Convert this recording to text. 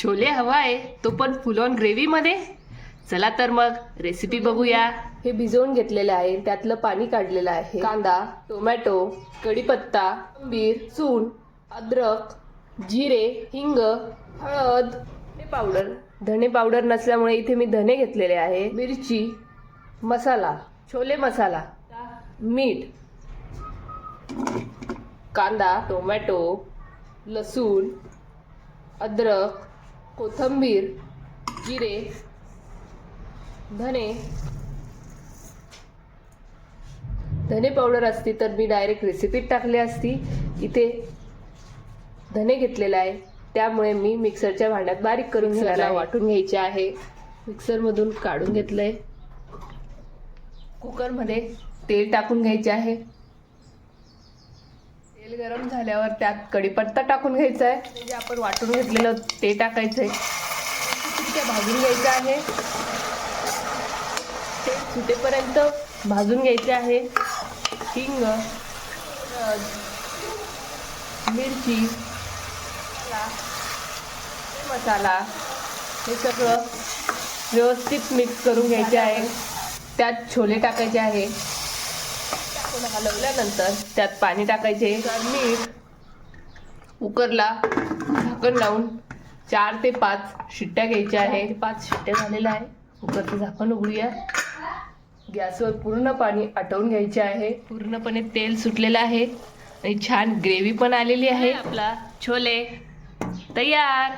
छोले हवा आहे तो पण फुल ऑन ग्रेव्ही मध्ये. चला तर मग रेसिपी बघूया. हे भिजवून घेतलेले आहे, त्यातलं पाणी काढलेलं आहे. कांदा, टोमॅटो, कढीपत्ता, कोथिंबीर, सून, अद्रक, जिरे, हिंग, हळद, धने पावडर नसल्यामुळे इथे मी धने घेतलेले आहे, मिरची, मसाला, छोले मसाला, मीठ, कांदा, टोमॅटो, लसूण, अद्रक, कोथिंबीर, जिरे, धने पावडर असती तर मी डायरेक्ट रेसिपीत टाकली असती. इथे धने घेतलेला आहे त्यामुळे मी मिक्सरच्या भांड्यात बारीक करून घ्यायला वाटून घ्यायचे आहे. मिक्सरमधून काढून घेतलंय. कुकरमध्ये तेल टाकून घ्यायचे आहे. तेल गरम झाल्यावर त्यात कढीपत्ता टाकून घ्यायचा आहे. म्हणजे आपण वाटून घेतलेलं ते टाकायचंय. ते भाजून घ्यायचं आहे. ते सुटेपर्यंत भाजून घ्यायचे आहे. हिंग, हळद, मिरची, मसाला हे सगळं व्यवस्थित मिक्स करून घ्यायचे आहे. त्यात छोले टाकायचे आहे. आपण हलवल्यानंतर त्यात पाणी टाकायचे. मीठ. कुकरला झाकण लावून 4 ते 5 शिट्ट्या घ्यायच्या आहे. 5 शिट्ट्या झालेल्या आहे. कुकरचं झाकण उघडूया. गॅसवर पूर्ण पाणी आटवून घ्यायचे आहे. पूर्णपणे तेल सुटलेलं आहे आणि छान ग्रेव्ही पण आलेली आहे. आपला छोले तयार.